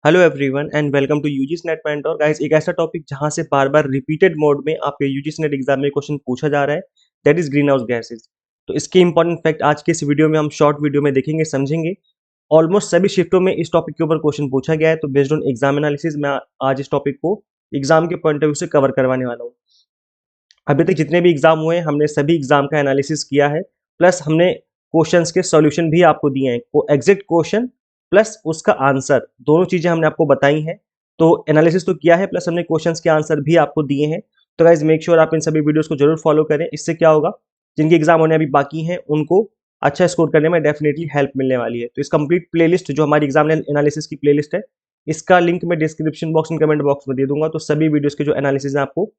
Hello everyone and welcome to UGC NET mentor guys. एक ऐसा topic जहां से बार बार रिपीटेड मोड में आपके यूजीसी नेट एग्जाम में क्वेश्चन पूछा जा रहा है, that is green house gases. तो इसके इंपॉर्टेंट फैक्ट आज के इस वीडियो में हम शॉर्ट वीडियो में देखेंगे, समझेंगे। ऑलमोस्ट सभी शिफ्टों में इस टॉपिक के ऊपर क्वेश्चन पूछा गया है, तो बेस्ड ऑन एग्जाम एनालिसिस मैं आज इस टॉपिक को एग्जाम के पॉइंट ऑफ व्यू से कवर करवाने वाला हूँ। अभी तक जितने भी एग्जाम हुए हैं हमने सभी एग्जाम का एनालिसिस किया है, प्लस हमने क्वेश्चंस के सॉल्यूशन भी आपको दिए हैं, वो एग्जैक्ट क्वेश्चन प्लस उसका आंसर, दोनों चीजें हमने आपको बताई हैं। तो एनालिसिस तो किया है, प्लस हमने क्वेश्चंस के आंसर भी आपको दिए हैं। तो गाइज मेक श्योर आप इन सभी वीडियोस को जरूर फॉलो करें। इससे क्या होगा, जिनके एग्जाम होने अभी बाकी हैं उनको अच्छा स्कोर करने में डेफिनेटली हेल्प मिलने वाली है। तो इस कंप्लीट प्लेलिस्ट जो हमारी एग्जाम एनालिसिस की प्लेलिस्ट है, इसका लिंक मैं description box and comment box में दे दूंगा। तो सभी वीडियोस के जो एनालिसिस है आपको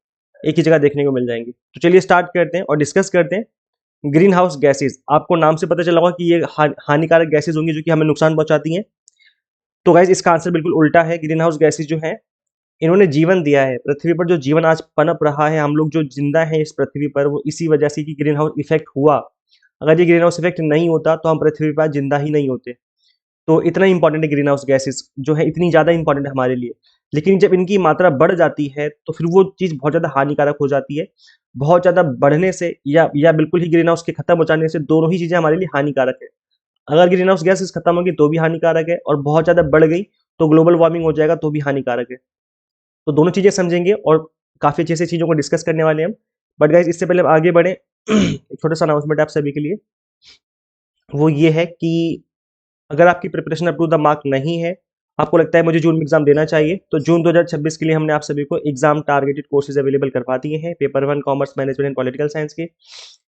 एक ही जगह देखने को मिल जाएंगी। तो चलिए स्टार्ट करते हैं और डिस्कस करते हैं ग्रीन हाउस गैसेज। आपको नाम से पता चला होगा कि ये हानिकारक गैसेज होंगी जो कि हमें नुकसान पहुंचाती हैं। तो गाइज इसका आंसर बिल्कुल उल्टा है। ग्रीन हाउस गैसेज जो है, इन्होंने जीवन दिया है पृथ्वी पर। जो जीवन आज पनप रहा है, हम लोग जो जिंदा हैं इस पृथ्वी पर, वो इसी वजह से कि ग्रीन हाउस इफेक्ट हुआ। अगर ये ग्रीन हाउस इफेक्ट नहीं होता तो हम पृथ्वी पर जिंदा ही नहीं होते। तो इतना इंपॉर्टेंट है ग्रीन हाउस गैसेस जो है, इतनी ज़्यादा इंपॉर्टेंट है हमारे लिए। लेकिन जब इनकी मात्रा बढ़ जाती है तो फिर वो चीज़ बहुत ज़्यादा हानिकारक हो जाती है। बहुत ज़्यादा बढ़ने से या बिल्कुल ही ग्रीन हाउस के खत्म हो जाने से, दोनों ही चीज़ें हमारे लिए हानिकारक है। अगर ग्रीन हाउस गैसेस खत्म होगी तो भी हानिकारक है, और बहुत ज़्यादा बढ़ गई तो ग्लोबल वार्मिंग हो जाएगा तो भी हानिकारक है। तो दोनों चीज़ें समझेंगे और काफ़ी अच्छे से चीज़ों को डिस्कस करने वाले हैं हम। बट गाइज इससे पहले हम आगे बढ़े, एक छोटा सा अनाउंसमेंट आप सभी के लिए। वो ये है कि अगर आपकी preparation up to the mark नहीं है, आपको लगता है मुझे जून में एग्जाम देना चाहिए, तो जून 2026 के लिए हमने आप सभी को एग्जाम टारगेटेड कोर्सेज अवेलेबल करवा दिए हैं। Paper 1 commerce management and political science के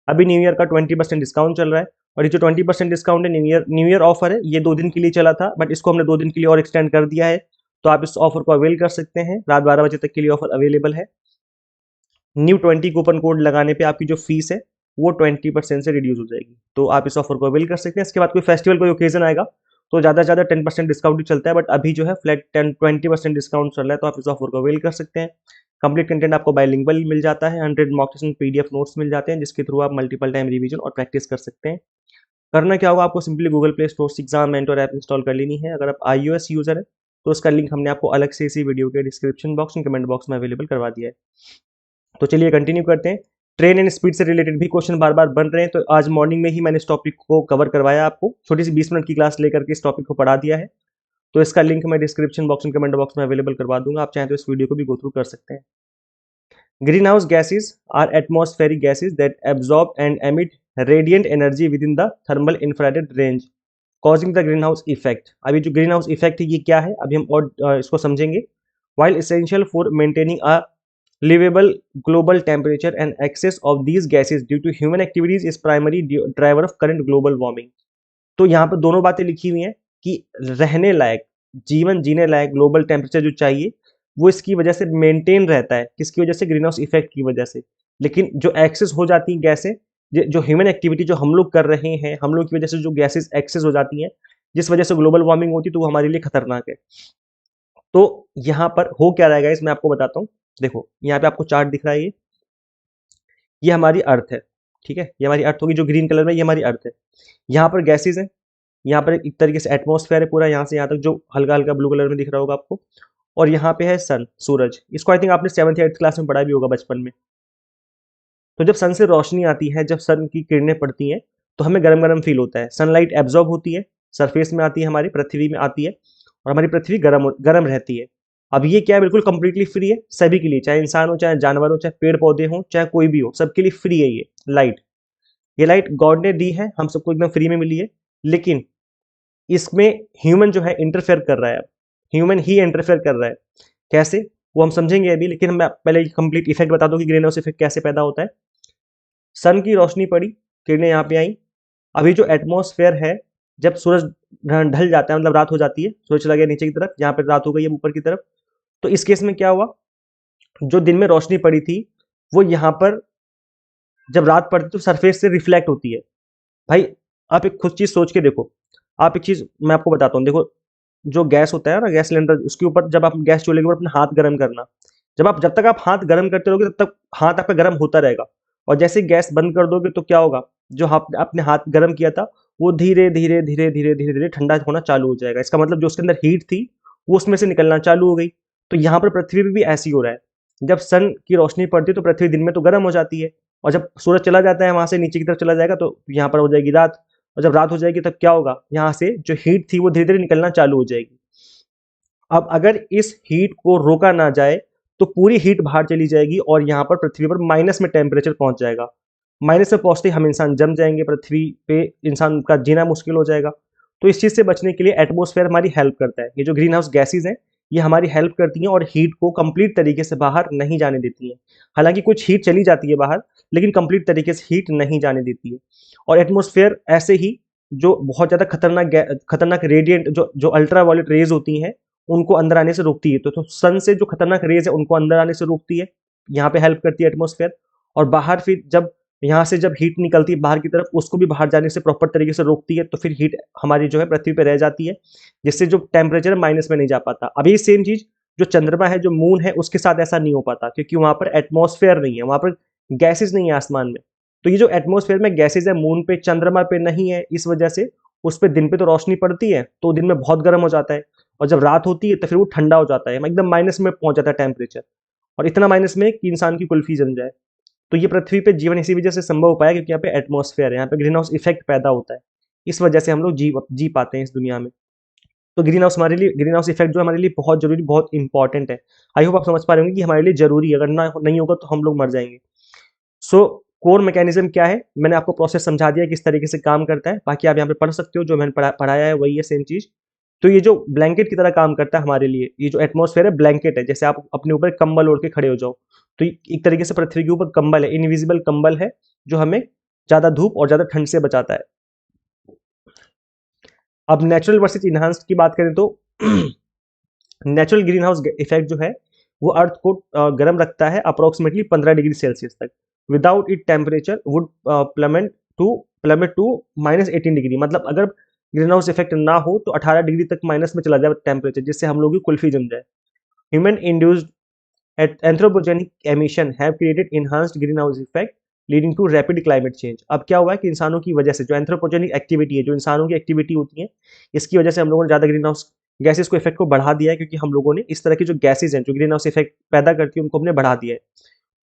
अभी न्यू ईयर का 20% डिस्काउंट चल रहा है। और ये जो 20% डिस्काउंट है, न्यू ईयर ऑफर है, ये 2 दिन के लिए चला था, बट इसको हमने 2 दिन के लिए और एक्सटेंड कर दिया है। तो आप इस ऑफर को अवेल कर सकते हैं। रात 12 बजे तक के लिए ऑफर अवेलेबल है। न्यू 20 कूपन कोड लगाने पे आपकी जो फीस है वो 20% से रिड्यूस हो जाएगी। तो आप इस ऑफर को अवेल कर सकते हैं। इसके बाद कोई फेस्टिवल, कोई ओकेजन आएगा तो ज़्यादा से ज़्यादा 10% डिस्काउंट ही चलता है, बट अभी जो है फ्लैट 20% डिस्काउंट चल रहा है। तो आप इस ऑफर को अवेल कर सकते हैं। कंप्लीट कंटेंट आपको बाइलिंगुअल मिल जाता है, 100 मॉक टेस्ट पीडीएफ नोट्स मिल जाते हैं, जिसके थ्रू आप मल्टीपल टाइम रिवीजन और प्रैक्टिस कर सकते हैं। करना क्या होगा, आपको सिंपली गूगल प्ले स्टोर से एग्जाम मेंटर ऐप इंस्टॉल कर लेनी है। अगर आप iOS यूजर है तो उसका लिंक हमने आपको अलग से इसी वीडियो के डिस्क्रिप्शन बॉक्स और कमेंट बॉक्स में अवेलेबल करवा दिया है। तो चलिए कंटिन्यू करते हैं। ट्रेन एंड स्पीड से रिलेटेड भी क्वेश्चन बार बार बन रहे हैं, तो आज मॉर्निंग में ही मैंने इस टॉपिक को कवर करवाया। आपको छोटी सी 20 मिनट की क्लास लेकर के इस टॉपिक को पढ़ा दिया है। तो इसका लिंक मैं डिस्क्रिप्शन बॉक्स और कमेंट बॉक्स में अवेलेबल करवा दूंगा। आप चाहें तो इस वीडियो को भी गो थ्रू कर सकते हैं। Green house gases are atmospheric gases that absorb and emit radiant energy with in the thermal infrared range causing the green house effect. अभी जो ग्रीन हाउस इफेक्ट है ये क्या है, अभी हम और इसको समझेंगे। While essential for maintaining a livable global temperature and excess of these gases due to human activities is primary driver of current global warming। तो यहाँ पर दोनों बातें लिखी हुई हैं कि रहने लायक, जीवन जीने लायक ग्लोबल टेम्परेचर जो चाहिए वो इसकी वजह से मेंटेन रहता है। किसकी वजह से, ग्रीन हाउस इफेक्ट की वजह से। लेकिन जो एक्सेस हो जाती हैं गैसें, जो ह्यूमन एक्टिविटी जो हम लोग कर रहे हैं, हम लोग की वजह से जो गैसेस एक्सेस हो जाती हैं, जिस वजह से ग्लोबल वार्मिंग होती है, तो वो हमारे लिए खतरनाक है। तो यहाँ पर हो क्या रहेगा इसमें आपको बताता हूँ। देखो यहाँ पे आपको चार्ट दिख रहा है, ये हमारी अर्थ है, ठीक है। ये हमारी अर्थ होगी जो ग्रीन कलर में, ये हमारी अर्थ है। यहाँ पर गैसेज हैं, यहाँ पर एक तरीके से एटमॉस्फेयर है पूरा, यहाँ से यहाँ तक जो हल्का हल्का ब्लू कलर में दिख रहा होगा आपको। और यहाँ पे है सन, सूरज। इसको आई थिंक आपने 7th या 8th क्लास में पढ़ा भी होगा बचपन में। तो जब सन से रोशनी आती है, जब सन की किरणें पड़ती हैं, तो हमें गरम गरम फील होता है। सनलाइट एब्जॉर्ब होती है, सरफेस में आती है, हमारी पृथ्वी में आती है, और हमारी पृथ्वी गरम गरम रहती है। अब ये क्या है, बिल्कुल कंप्लीटली फ्री है सभी के लिए, चाहे इंसान हो, चाहे जानवर हो, चाहे पेड़ पौधे हो, चाहे कोई भी हो, सबके लिए फ्री है ये लाइट। ये लाइट गॉड ने दी है, हम सबको एकदम फ्री में मिली है। लेकिन इसमें ह्यूमन जो है इंटरफेयर कर रहा है। अब ह्यूमन ही इंटरफेयर कर रहा है। कैसे, वो हम समझेंगे अभी, लेकिन मैं पहले कंप्लीट इफेक्ट बता दूं कि ग्रीन हाउस इफेक्ट कैसे पैदा होता है। सन की रोशनी पड़ी, किरणें यहाँ पे आई। अभी जो एटमॉस्फेयर है, जब सूरज ढल जाता है, मतलब रात हो जाती है, सूरज चला गया नीचे की तरफ, यहाँ पे रात हो गई है ऊपर की तरफ। तो इस केस में क्या हुआ, जो दिन में रोशनी पड़ी थी वो यहाँ पर जब रात पड़ती तो सरफेस से रिफ्लेक्ट होती है। भाई आप एक खुद चीज सोच के देखो। आप एक चीज मैं आपको बताता हूँ, देखो जो गैस होता है ना, गैस सिलेंडर, उसके ऊपर जब आप गैस चूल्हे के ऊपर अपना हाथ गर्म करना, जब तक आप हाथ गर्म करते रहोगे तब तक हाथ आपका गर्म होता रहेगा। और जैसे गैस बंद कर दोगे तो क्या होगा, जो आप अपने हाथ गर्म किया था वो धीरे धीरे धीरे धीरे धीरे धीरे ठंडा होना चालू हो जाएगा। इसका मतलब जो उसके अंदर हीट थी वो उसमें से निकलना चालू हो गई। तो यहाँ पर पृथ्वी पे भी ऐसे ही हो रहा है। जब सन की रोशनी पड़ती है तो पृथ्वी दिन में तो गर्म हो जाती है, और जब सूरज चला जाता है वहां से नीचे की तरफ चला जाएगा तो यहाँ पर हो जाएगी रात। और जब रात हो जाएगी तब क्या होगा, यहाँ से जो हीट थी वो धीरे धीरे निकलना चालू हो जाएगी। अब अगर इस हीट को रोका ना जाए तो पूरी हीट बाहर चली जाएगी और यहाँ पर पृथ्वी पर माइनस में टेम्परेचर पहुंच जाएगा। माइनस में पहुंचते ही हम इंसान जम जाएंगे, पृथ्वी पे इंसान का जीना मुश्किल हो जाएगा। तो इस चीज से बचने के लिए एटमॉस्फेयर हमारी हेल्प करता है। ये जो ग्रीन हाउस गैसेज हैं ये हमारी हेल्प करती हैं और हीट को कंप्लीट तरीके से बाहर नहीं जाने देती हैं। हालांकि कुछ हीट चली जाती है बाहर, लेकिन कंप्लीट तरीके से हीट नहीं जाने देती है। और एटमॉस्फेयर ऐसे ही जो बहुत ज्यादा खतरनाक रेडिएंट जो अल्ट्रा वायलेट रेज होती हैं उनको अंदर आने से रोकती है। तो सन से जो खतरनाक रेज है उनको अंदर आने से रोकती है, यहाँ पे हेल्प करती है एटमॉस्फेयर। और बाहर फिर जब यहाँ से जब हीट निकलती है बाहर की तरफ, उसको भी बाहर जाने से प्रॉपर तरीके से रोकती है। तो फिर हीट हमारी जो है पृथ्वी पे रह जाती है, जिससे जो टेम्परेचर माइनस में नहीं जा पाता। अभी सेम चीज जो चंद्रमा है, जो मून है, उसके साथ ऐसा नहीं हो पाता क्योंकि वहां पर एटमॉस्फेयर नहीं है, वहां पर गैसेज नहीं है आसमान में। तो ये जो एटमॉस्फेयर में गैसेज है मून पे चंद्रमा पे नहीं है, इस वजह से उस पर दिन पे तो रोशनी पड़ती है तो दिन में बहुत गर्म हो जाता है, और जब रात होती है तो फिर वो ठंडा हो जाता है, एकदम माइनस में पहुंच जाता है टेम्परेचर, और इतना माइनस में कि इंसान की कुल्फी जम जाए। तो ये पृथ्वी पे जीवन इसी वजह से संभव हो पाया क्योंकि यहाँ पे एटमॉस्फेयर है, यहाँ पे ग्रीन हाउस इफेक्ट पैदा होता है। इस वजह से हम लोग जी पाते हैं इस दुनिया में। तो ग्रीन हाउस इफेक्ट जो हमारे लिए बहुत जरूरी, बहुत इंपॉर्टेंट है। आई होप आप समझ पा रहे होंगे कि हमारे लिए जरूरी है, अगर ना नहीं होगा तो हम लोग मर जाएंगे। सो कोर मैकेनिज्म क्या है, मैंने आपको प्रोसेस समझा दिया किस तरीके से काम करता है, बाकी आप यहाँ पे पढ़ सकते हो, जो मैंने पढ़ाया है वही है सेम चीज। तो ये जो ब्लैंकेट की तरह काम करता है हमारे लिए, ये जो एटमॉस्फेयर है ब्लैंकेट है, जैसे आप अपने ऊपर कंबल ओढ़ के खड़े हो जाओ। तो एक तरीके से पृथ्वी के ऊपर कंबल है, इनविजिबल कंबल है, जो हमें ज्यादा धूप और ज्यादा ठंड से बचाता है। अब नेचुरल वर्सेस इनहांस्ड की बात करें तो नेचुरल ग्रीन हाउस इफेक्ट जो है वो अर्थ को गर्म रखता है अप्रोक्सीमेटली 15 डिग्री सेल्सियस तक। Without it temperature would plummet to -18 degree. मतलब अगर ग्रीन हाउस इफेक्ट ना हो तो 18 डिग्री तक माइनस में चला जाए टेम्परेचर, जिससे हम लोग की कुल्फी जम जाए। Human induced anthropogenic emission have created enhanced green house effect leading to rapid climate change. अब क्या हुआ है कि इंसानों की वजह से जो एंथ्रोपोजेनिक एक्टिविटी है, जो इंसानों की एक्टिविटी होती है, इसकी वजह से हम लोगों ने ज्यादा ग्रीन हाउस गैसेस को इफेक्ट को बढ़ा दिया है, क्योंकि हम लोगों ने इस तरह की जो गैसेज हैं जो ग्रीन हाउस इफेक्ट पैदा करती है उनको हमने बढ़ा दिया है।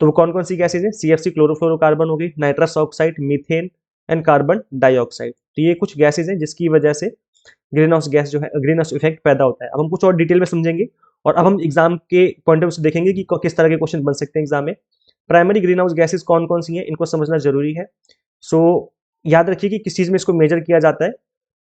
तो वो कौन कौन सी गैसेज हैं? CFC क्लोरोफ्लोरोकार्बन हो गई, nitrous oxide, methane and carbon dioxide. तो ये कुछ गैसेज हैं जिसकी वजह से ग्रीन हाउस गैस जो है, ग्रीन हाउस इफेक्ट पैदा होता है। अब हम कुछ और डिटेल में समझेंगे और अब हम एग्जाम के पॉइंट ऑफ व्यू से देखेंगे कि किस तरह के क्वेश्चन बन सकते हैं एग्जाम में। प्राइमरी ग्रीन हाउस गैसेज कौन कौन सी हैं, इनको समझना जरूरी है। सो याद रखिए कि किस चीज में इसको मेजर किया जाता है।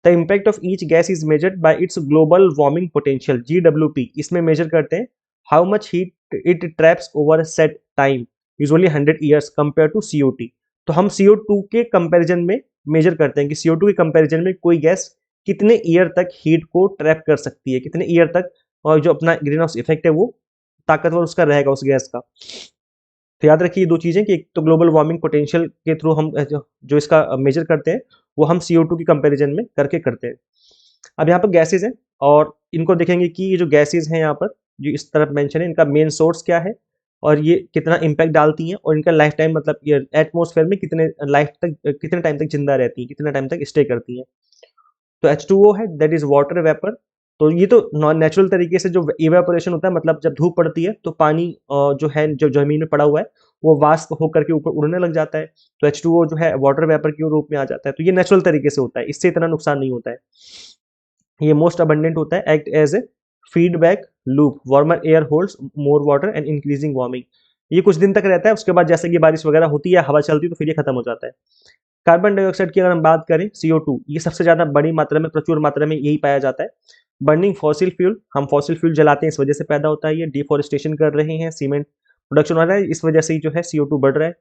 The impact of each gas is measured by its global warming potential, GWP। इसमें मेजर करते हैं how much heat it traps over set time, usually 100 years compare to CO2। तो हम CO2 के कंपैरिजन में मेजर करते हैं कि CO2 के कंपैरिजन में कोई गैस कितने ईयर तक हीट को ट्रैप कर सकती है, कितने ईयर तक, और जो अपना ग्रीन हाउस इफेक्ट है वो ताकतवर उसका रहेगा उस गैस का। तो याद रखिए ये दो चीजें कि एक तो ग्लोबल वार्मिंग पोटेंशियल के थ्रू हम जो इसका मेजर करते हैं वो हम CO2 की कंपैरिजन में करके करते हैं। अब यहाँ पर गैसेज हैं और इनको देखेंगे कि ये जो गैसेज हैं यहाँ पर जो इस तरफ मेंशन है, इनका मेन सोर्स क्या है और ये कितना इम्पैक्ट डालती हैं, और इनका लाइफ टाइम, मतलब ये एटमॉस्फेयर में कितने टाइम तक जिंदा रहती हैं, कितने टाइम तक स्टे करती हैं। तो H2O है, दैट इज वाटर वेपर। तो ये तो नॉन नेचुरल तरीके से जो इवेपोरेशन होता है, मतलब जब धूप पड़ती है तो पानी जो है, जो जमीन में पड़ा हुआ है, वो वाष्प होकर के ऊपर उड़ने लग जाता है। तो H2O जो है वाटर वेपर के रूप में आ जाता है। तो ये नेचुरल तरीके से होता है, इससे इतना नुकसान नहीं होता है। ये मोस्ट अबंडेंट होता है, act as a feedback loop, warmer air holds more water and increasing warming. ये कुछ दिन तक रहता है, उसके बाद जैसे कि बारिश वगैरह होती है, हवा चलती है, तो फिर ये खत्म हो जाता है। कार्बन डाइऑक्साइड की अगर हम बात करें, CO2, ये सबसे ज्यादा बड़ी मात्रा में, प्रचुर मात्रा में यही पाया जाता है। बर्निंग फॉसिल फ्यूल, हम फॉसिल फ्यूल जलाते हैं, इस वजह से पैदा होता है। ये डिफोरेस्टेशन कर रहे हैं, सीमेंट प्रोडक्शन हो रहा है, इस वजह से ही जो है CO2 बढ़ रहा है।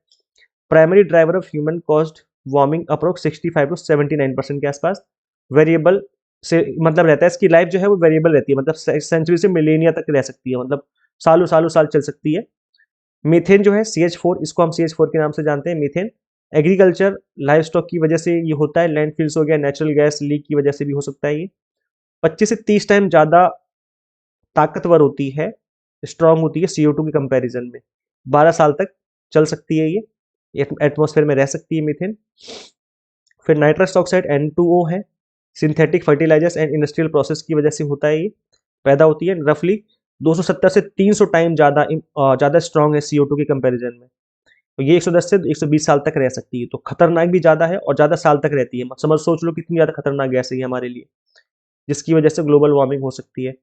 Primary driver of human caused warming approx 65 to 79% के आसपास। वेरिएबल से मतलब रहता है, इसकी लाइफ जो है वो वेरिएबल रहती है, मतलब सेंचुरी से मिलेनिया तक रह सकती है, मतलब सालों सालों साल चल सकती है। मीथेन जो है CH4, इसको हम CH4 के नाम से जानते हैं, मीथेन। एग्रीकल्चर लाइव स्टॉक की वजह से ये होता है, लैंडफिल्स हो गया, नेचुरल गैस लीक की वजह से भी हो सकता है। ये 25 से 30 टाइम ज्यादा ताकतवर होती है, स्ट्रांग होती है CO2 के कंपैरिजन में। 12 साल तक चल सकती है ये एटमॉस्फेयर में रह सकती है मीथेन। फिर नाइट्रस ऑक्साइड N2O है, synthetic fertilisers and industrial process की वजह से होता है ये। पैदा होती है, रफली 270 से 300 टाइम ज़्यादा स्ट्रॉन्ग है CO2 के कंपैरिजन में। तो ये 110 से 120 साल तक रह सकती है, तो खतरनाक भी ज़्यादा है और ज़्यादा साल तक रहती है। समझ सोच लो कितनी ज़्यादा खतरनाक गैस है ये हमारे लिए, जिसकी वजह से ग्लोबल वार्मिंग हो सकती है।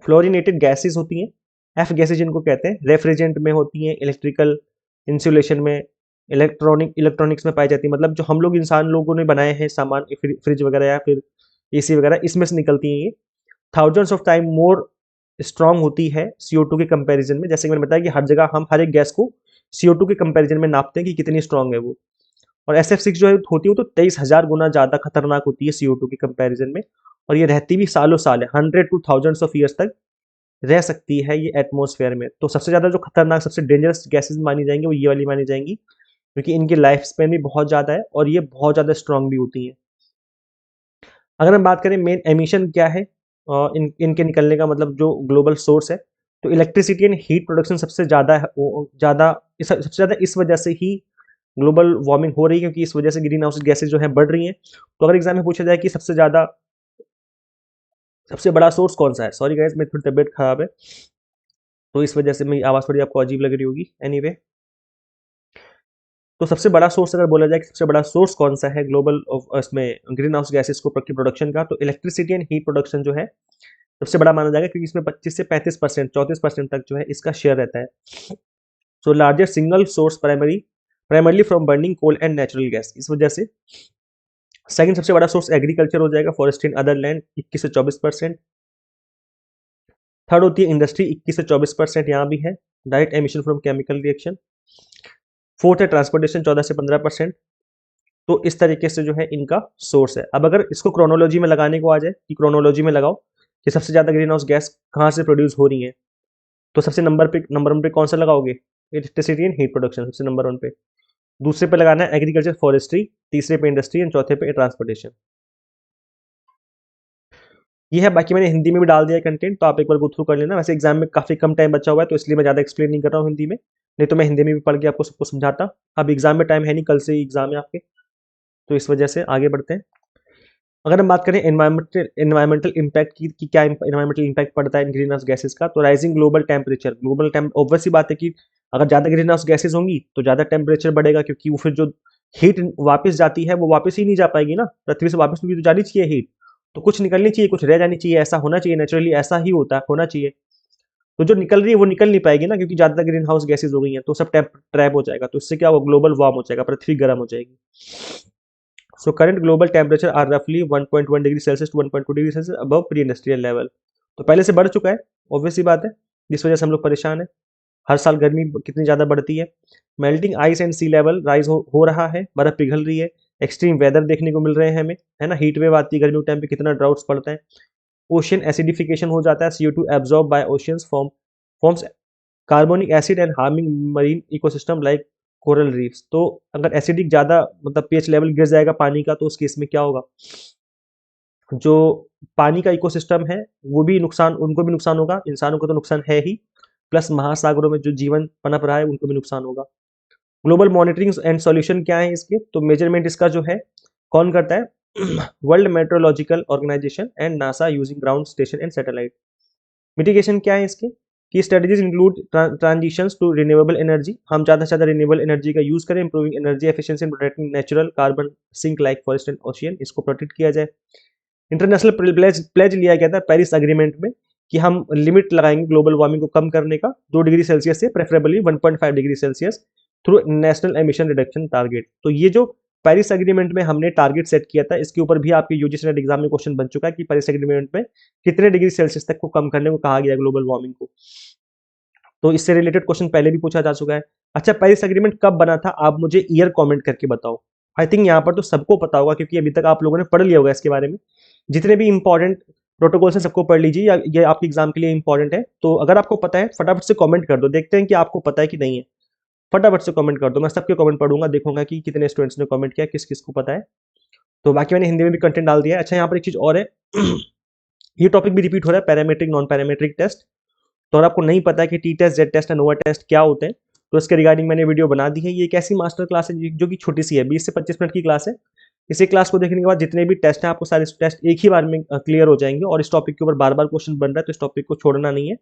फ्लोरिनेटेड गैसेस होती हैं, एफ गैसेज जिनको कहते हैं, रेफ्रिजरेंट में होती हैं, इलेक्ट्रिकल इंसुलेशन में, इलेक्ट्रॉनिक्स में पाई जाती है। मतलब जो हम लोग इंसान लोगों ने बनाए हैं सामान, फ्रिज वगैरह या फिर AC वगैरह, इसमें से निकलती हैं ये। Thousands of time more strong होती है CO2 के कंपैरिजन में। जैसे कि मैंने बताया कि हर जगह हम हर एक गैस को CO2 के कंपैरिजन में नापते हैं कि कितनी स्ट्रांग है वो। और SF6 जो है होती है वो तो 23,000 गुना ज़्यादा खतरनाक होती है CO2 के कंपैरिजन में, और ये रहती भी सालों साल है, 100 टू थाउजेंड्स ऑफ ईयर्स तक रह सकती है ये एटमॉस्फेयर में। तो सबसे ज़्यादा जो खतरनाक, सबसे डेंजरस गैसेस मानी जाएंगी वो ये वाली मानी जाएंगी, क्योंकि इनकी लाइफ स्पैन भी बहुत ज़्यादा है और ये बहुत ज़्यादा स्ट्रांग भी होती हैं। अगर हम बात करें मेन एमिशन क्या है, इनके निकलने का मतलब जो ग्लोबल सोर्स है, तो इलेक्ट्रिसिटी एंड हीट प्रोडक्शन सबसे ज़्यादा है, सबसे ज़्यादा इस वजह से ही ग्लोबल वार्मिंग हो रही है, क्योंकि इस वजह से ग्रीन हाउस गैसेज जो है बढ़ रही हैं। तो अगर एग्जाम में पूछा जाए कि सबसे बड़ा सोर्स कौन सा है, सॉरी गाइस मेरी थोड़ी तबीयत खराब है तो इस वजह से मेरी आवाज़ थोड़ी आपको अजीब लग रही होगी। एनीवे, तो सबसे बड़ा सोर्स अगर बोला जाए कि सबसे बड़ा सोर्स कौन सा है ग्लोबल इसमें ग्रीन हाउस गैसेस को की प्रोडक्शन का, तो इलेक्ट्रिसिटी एंड हीट प्रोडक्शन जो है सबसे बड़ा माना जाएगा, क्योंकि इसमें 25 से 35%, 34% तक जो है इसका शेयर रहता है। So largest single source primarily from burning coal and natural gas, इस वजह से। सेकंड सबसे बड़ा सोर्स एग्रीकल्चर हो जाएगा, फॉरेस्ट्री एंड अदर लैंड 21 से 24%। थर्ड होती है इंडस्ट्री, 21 से 24% यहाँ भी है, direct emission from chemical reaction. Fourth है ट्रांसपोर्टेशन, 14 से 15%। तो इस तरीके से जो है इनका सोर्स है। अब अगर इसको क्रोनोलॉजी में लगाने को आ जाए कि क्रोनोलॉजी में लगाओ कि सबसे ज़्यादा ग्रीन हाउस गैस कहाँ से प्रोड्यूस हो रही है, तो सबसे नंबर वन पे कौन सा लगाओगे, इलेक्ट्रिसिटी एंड हीट प्रोडक्शन सबसे नंबर वन पे। दूसरे पे लगाना है एग्रीकल्चर फॉरेस्ट्री, तीसरे पे इंडस्ट्री एंड चौथे पे ट्रांसपोर्टेशन। ये है, बाकी मैंने हिंदी में भी डाल दिया है कंटेंट, तो आप एक बार गो थ्रू कर लेना। वैसे एग्जाम में काफी कम टाइम बचा हुआ है तो इसलिए मैं ज्यादा एक्सप्लेन नहीं कर रहा हूँ हिंदी में, नहीं तो मैं हिंदी में भी पढ़ के आपको सबको समझाता। अब एग्जाम में टाइम है नहीं, कल से ही एग्जाम है आपके, तो इस वजह से आगे बढ़ते हैं। अगर हम बात करें एनवायरमेंटल इम्पैक्ट की क्या एनवायरमेंटल इम्पैक्ट पड़ता है इन ग्रीन हाउस गैसेज का, तो राइजिंग ग्लोबल टेम्परेचर, ऑब्वियस सी बात है कि अगर ज़्यादा ग्रीन हाउस गैसेज होंगी तो ज़्यादा टेम्परेचर बढ़ेगा, क्योंकि वो फिर जो हीट वापस जाती है वो वापस ही नहीं जा पाएगी ना, पृथ्वी से वापस भी तो जानी चाहिए हीट, तो कुछ निकलनी चाहिए, कुछ रह जानी चाहिए, ऐसा होना चाहिए, नेचुरली ऐसा ही होना चाहिए। तो जो निकल रही है वो निकल नहीं पाएगी ना, क्योंकि ज़्यादा ग्रीन हाउस गैसेज हो गई हैं, तो सब ट्रैप हो जाएगा, तो इससे क्या होगा, ग्लोबल वार्म हो जाएगा, पृथ्वी गर्म हो जाएगी। So current global temperature are roughly 1.1 degree Celsius to 1.2 degree Celsius above pre industrial level. तो पहले से बढ़ चुका है, ऑब्वियस सी बात है, जिस वजह से हम लोग परेशान हैं। हर साल गर्मी कितनी ज़्यादा बढ़ती है, melting ice and sea level rise हो रहा है, बर्फ पिघल रही है, एक्सट्रीम वेदर देखने को मिल रहे हैं हमें, है ना, हीट वेव आती है गर्मी के टाइम पे, कितना ड्राउट्स पड़ता है, ओशियन एसिडिफिकेशन हो जाता है, CO2 absorb by oceans forms carbonic acid and harming marine ecosystem like coral reefs. तो अगर एसिडिक ज़्यादा मतलब पीएच लेवल गिर जाएगा पानी का, तो उस केस में क्या होगा, जो पानी का इकोसिस्टम है वो भी नुकसान, उनको भी नुकसान होगा, इंसानों को तो नुकसान है ही, प्लस महासागरों में जो जीवन पनप रहा है उनको भी नुकसान होगा। ग्लोबल मॉनिटरिंग एंड सॉल्यूशन क्या है इसके, तो मेजरमेंट इसका जो है कौन करता है, world meteorological organisation and NASA using ground station and satellite. Mitigation क्या है इसके, की strategies include transitions to renewable energy, हम ज़्यादा से ज़्यादा रिन्यूएबल एनर्जी का यूज़ करें, improving energy efficiency and protecting natural carbon sink like forest and ocean, इसको प्रोटेक्ट किया जाए। इंटरनेशनल प्लेज लिया गया था पेरिस अग्रीमेंट में कि हम लिमिट लगाएंगे ग्लोबल वार्मिंग को कम करने का 2 डिग्री सेल्सियस से, preferably 1.5 degree Celsius through national emission reduction target. तो ये जो पेरिस एग्रीमेंट में हमने टारगेट सेट किया था, इसके ऊपर भी आपके यूजीसी नेट एग्जाम में क्वेश्चन बन चुका है कि पेरिस एग्रीमेंट में कितने डिग्री सेल्सियस तक को कम करने को कहा गया ग्लोबल वार्मिंग को। तो इससे रिलेटेड क्वेश्चन पहले भी पूछा जा चुका है। अच्छा, पेरिस एग्रीमेंट कब बना था, आप मुझे ईयर कमेंट करके बताओ। आई थिंक यहाँ पर तो सबको पता होगा, क्योंकि अभी तक आप लोगों ने पढ़ लिया होगा इसके बारे में, जितने भी इंपॉर्टेंट प्रोटोकॉल्स हैं सबको पढ़ लीजिए, ये आपके एग्जाम के लिए इंपॉर्टेंट है। तो अगर आपको पता है फटाफट से कमेंट कर दो, देखते हैं कि आपको पता है कि नहीं है, फटाफट से कमेंट कर दो, मैं सबके कमेंट पढ़ूंगा, देखूंगा कि कितने स्टूडेंट्स ने कमेंट किया, किस किस को पता है। तो बाकी मैंने हिंदी में भी कंटेंट डाल दिया है। अच्छा, यहाँ पर एक चीज और है, ये टॉपिक भी रिपीट हो रहा है, पैरामेट्रिक नॉन पैरामेट्रिक टेस्ट। तो अगर आपको नहीं पता है कि टी टेस्ट, जेड टेस्ट, नोवा टेस्ट क्या होते हैं, तो इसके रिगार्डिंग मैंने वीडियो बना दी है। ये एक ऐसी मास्टर क्लास है जो कि छोटी सी है, 20 से 25 मिनट की क्लास है, इसी क्लास को देखने के बाद जितने भी टेस्ट हैं आपको सारे टेस्ट एक ही बार में क्लियर हो जाएंगे, और इस टॉपिक के ऊपर बार बार क्वेश्चन बन रहा है तो इस टॉपिक को छोड़ना नहीं है,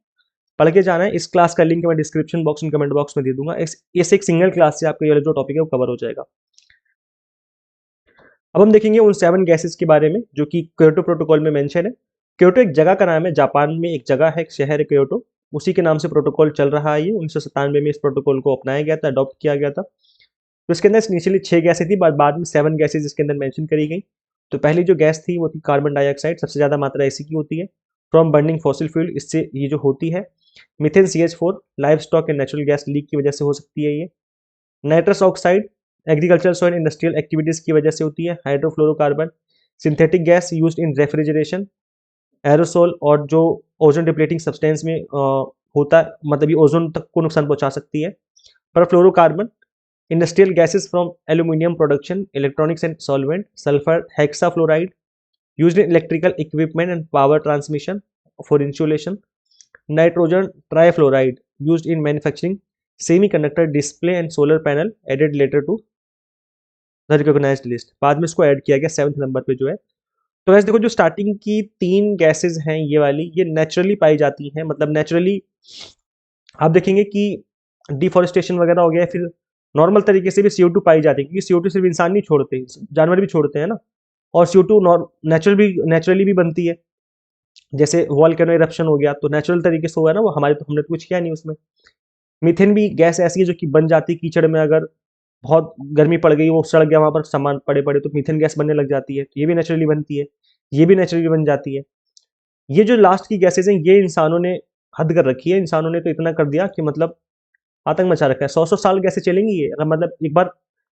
पढ़ के जाना है। इस क्लास का लिंक मैं description box and comment box में दे दूंगा। इस एक सिंगल क्लास से आपका ये जो टॉपिक है वो कवर हो जाएगा। अब हम देखेंगे उन 7 गैसेस के बारे में जो कि क्योटो प्रोटोकॉल में मेंशन है। क्योटो एक जगह का नाम है, जापान में एक जगह है, एक शहर है क्योटो, उसी के नाम से प्रोटोकॉल चल रहा है। ये 1997 में इस प्रोटोकॉल को अपनाया गया था, अडॉप्ट किया गया था। तो इसके अंदर इनिशियली 6 गैसें थी, बाद में 7 गैसेज इसके अंदर मेंशन करी गई। तो पहली जो गैस थी वो थी कार्बन डाइऑक्साइड, सबसे ज़्यादा मात्रा इसी की होती है फ्रॉम बर्निंग फॉसिल फ्यूल, इससे ये जो होती है। Methane CH4 live stock and natural gas leak की वजह से हो सकती है ये। Nitrous oxide agriculture soil industrial activities की वजह से होती है। Hydrofluorocarbon synthetic gas used in refrigeration, aerosol, और जो ओजोन डिप्लीटिंग सब्सटेंस में होता है, मतलब ये ओजोन तक को नुकसान पहुंचा सकती है। पर fluorocarbon industrial gases from aluminium production, electronics and solvent, sulphur hexafluoride used in electrical equipment and power transmission for insulation, nitrogen trifluoride used in manufacturing semiconductor display and solar panel, added later to the recognised list. बाद में इसको add किया गया 7th number पे जो है। तो वैसे देखो जो स्टार्टिंग की 3 गैसेज हैं ये वाली, ये नेचुरली पाई जाती हैं, मतलब नेचुरली आप देखेंगे कि डिफॉरेस्टेशन वगैरह हो गया, फिर नॉर्मल तरीके से भी CO2 पाई जाती है, क्योंकि CO2 सिर्फ इंसान नहीं छोड़ते, जानवर भी छोड़ते हैं ना। और CO2 नेचुरली भी बनती है, जैसे वॉल्केनो इरप्शन हो गया तो नेचुरल तरीके से हुआ है ना वो, हमारे तो हमने तो कुछ किया नहीं उसमें। मीथेन भी गैस ऐसी है जो कि बन जाती है कीचड़ में, अगर बहुत गर्मी पड़ गई, वो सड़ गया वहां पर सामान पड़े पड़े तो मीथेन गैस बनने लग जाती है, ये भी नेचुरली बनती है, ये भी नेचुरली बन जाती है। ये जो लास्ट की गैसेज हैं ये इंसानों ने हद कर रखी है, इंसानों ने तो इतना कर दिया कि मतलब आतंक मचा रखा है। 100-100 साल कैसे चलेंगी ये, अगर मतलब एक बार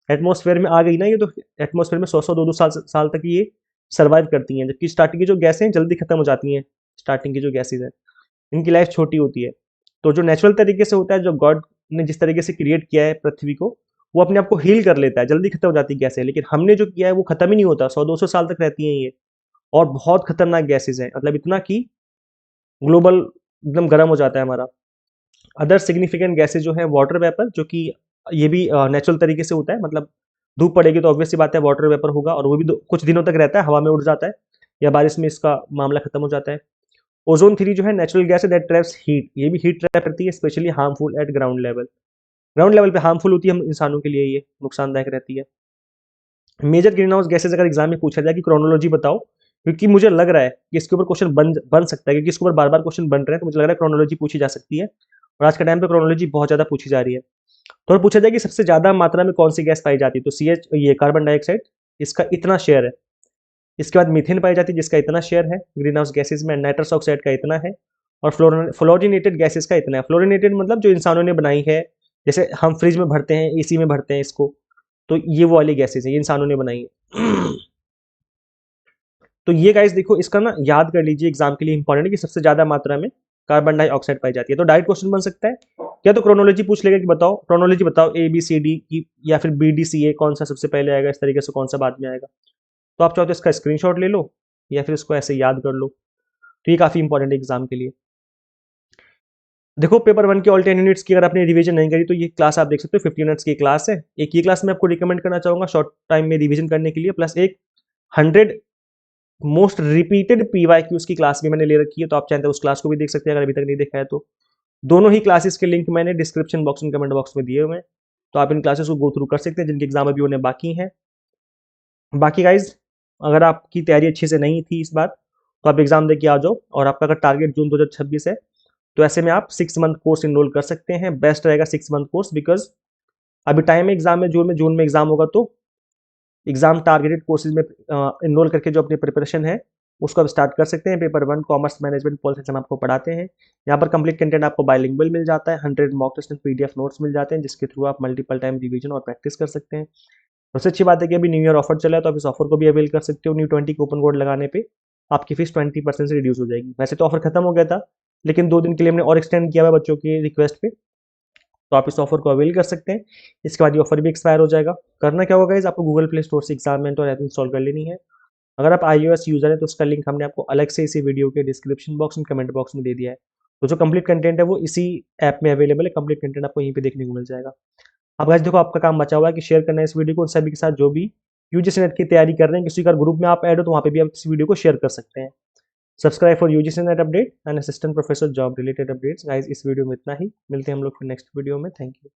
एटमॉस्फेयर में आ गई ना ये, तो एटमॉस्फेयर में 100-100 2-2 साल तक ये सर्वाइव करती हैं, जबकि स्टार्टिंग की जो गैसें हैं जल्दी खत्म हो जाती हैं। स्टार्टिंग की जो गैसेज हैं इनकी लाइफ छोटी होती है। तो जो नेचुरल तरीके से होता है, जो गॉड ने जिस तरीके से क्रिएट किया है पृथ्वी को, वो अपने आप को हील कर लेता है, जल्दी खत्म हो जाती है गैसें। लेकिन हमने जो किया है वो खत्म ही नहीं होता, 100-200 साल तक रहती हैं ये, और बहुत खतरनाक गैसेज हैं, मतलब इतना कि ग्लोबल एकदम गर्म हो जाता है हमारा। अदर सिग्निफिकेंट गैसेज जो है वाटर वेपर, जो कि ये भी नेचुरल तरीके से होता है, मतलब धूप पड़ेगी तो ऑब्वियसली बात है वाटर वेपर होगा, और वो भी कुछ दिनों तक रहता है, हवा में उड़ जाता है या बारिश में इसका मामला खत्म हो जाता है। ओजोन 3 जो है नेचुरल गैस है दैट ट्रैप्स हीट, ये भी हीट ट्रैप करती है, specially harmful eight ground level. Ground level पे हार्मफुल होती है हम इंसानों के लिए, ये नुकसानदायक रहती है। मेजर ग्रीन हाउस गैसेज अगर एग्जाम में पूछा जाए कि क्रोनोलॉजी बताओ, क्योंकि मुझे लग रहा है कि इसके ऊपर क्वेश्चन बन सकता है, क्योंकि इसके ऊपर बार बार क्वेश्चन बन रहे हैं, तो मुझे लग रहा है क्रोनोलॉजी पूछी जा सकती है, और आज के टाइम पे क्रोनोलॉजी बहुत ज़्यादा पूछी जा रही है। तो अगर पूछा जाए कि सबसे ज़्यादा मात्रा में कौन सी गैस पाई जाती है, तो CH ये कार्बन डाइऑक्साइड, इसका इतना शेयर है। इसके बाद मीथेन पाई जाती है जिसका इतना शेयर है ग्रीन हाउस गैसेज में, नाइट्रस ऑक्साइड का इतना है, और फ्लोरिनेटेड गैसेज का इतना है। फ्लोरिनेटेड मतलब जो इंसानों ने बनाई है, जैसे हम फ्रिज में भरते हैं, AC में भरते हैं इसको, तो ये वो वाली गैसेज है, ये इंसानों ने बनाई है। तो ये गाइस देखो, इसका ना याद कर लीजिए, एग्जाम के लिए इंपॉर्टेंट है कि सबसे ज्यादा मात्रा में कार्बन डाइऑक्साइड पाई जाती है। तो डायरेक्ट क्वेश्चन बन सकता है, या तो क्रोनोलॉजी पूछ लेगा कि बताओ क्रोनोलॉजी बताओ ABCD की, या फिर BDCA कौन सा सबसे पहले आएगा, इस तरीके से कौन सा बाद में आएगा। तो आप चाहो तो इसका स्क्रीनशॉट ले लो, या फिर इसको ऐसे याद कर लो। तो ये काफी इंपॉर्टेंट है एग्जाम के लिए। देखो पेपर 1 के ऑल 10 यूनिट्स की अगर आपने रिवीजन नहीं करी तो ये क्लास आप देख सकते हो, 50 मिनट्स की क्लास है। एक ये क्लास मैं आपको रिकमेंड करना चाहूंगा शॉर्ट टाइम में रिवीजन करने के लिए, प्लस एक 100 मोस्ट रिपीटेड PYQs की क्लास भी मैंने ले रखी है, तो आप चाहते हैं उस क्लास को भी देख सकते हैं अगर अभी तक नहीं देखा है तो। दोनों ही क्लासेस के लिंक मैंने description box and comment box में दिए हुए हैं, तो आप इन क्लासेस को गो थ्रू कर सकते हैं जिनके एग्जाम अभी होने बाकी हैं। बाकी गाइज अगर आपकी तैयारी अच्छे से नहीं थी इस बार, तो आप एग्जाम दे के आ जाओ, और आपका अगर टारगेट जून 2026 है तो ऐसे में आप 6 मंथ कोर्स इनरोल कर सकते हैं। बेस्ट रहेगा 6 मंथ कोर्स, बिकॉज अभी टाइम है एग्जाम में, जून में एग्जाम होगा, तो एग्जाम टारगेटेड कोर्सेज में इनरोल करके जो अपनी प्रिपरेशन है उसको आप स्टार्ट कर सकते हैं। पेपर 1 कॉमर्स मैनेजमेंट पॉलिटिक्स हम आपको पढ़ाते हैं, यहाँ पर कंप्लीट कंटेंट आपको बाइलिंगुअल मिल जाता है, 100 mock test and PDF notes मिल जाते हैं, जिसके थ्रू आप मल्टीपल टाइम रिवीजन और प्रैक्टिस कर सकते हैं। सबसे अच्छी बात है कि अभी न्यू ईयर ऑफर चला है, तो आप इस ऑफर को भी अवेल कर सकते हो। New20 कूपन कोड लगाने पे आपकी फीस 20% से रिड्यूस हो जाएगी। वैसे तो ऑफर खत्म हो गया था, लेकिन 2 दिन के लिए हमने और एक्सटेंड किया हुआ बच्चों की रिक्वेस्ट पे, तो आप इस ऑफर को अवेल कर सकते हैं। इसके बाद ये ऑफर भी एक्सपायर हो जाएगा। करना क्या होगा गाइस, आपको गूगल प्ले स्टोर से एग्जामिनेटर ऐप इंस्टॉल कर लेनी है। अगर आप iOS यूजर है तो उसका लिंक हमने आपको अलग से इसी वीडियो के डिस्क्रिप्शन बॉक्स और कमेंट बॉक्स में दे दिया है। तो जो कंप्लीट कंटेंट है वो इसी ऐप में अवेलेबल है, कंप्लीट कंटेंट आपको यहीं पे देखने को मिल जाएगा। अब गाइस देखो, आपका काम बचा हुआ है कि शेयर करना है इस वीडियो को उन सभी के साथ जो भी यूजीसी नेट की तैयारी कर रहे हैं, किसी का ग्रुप में आप ऐड हो तो वहाँ पे भी आप इस वीडियो को शेयर कर सकते हैं। Subscribe for UGC net update and assistant professor job related updates. Guys इस वीडियो में इतना ही, मिलते हैं हम लोग फिर नेक्स्ट वीडियो में। Thank you.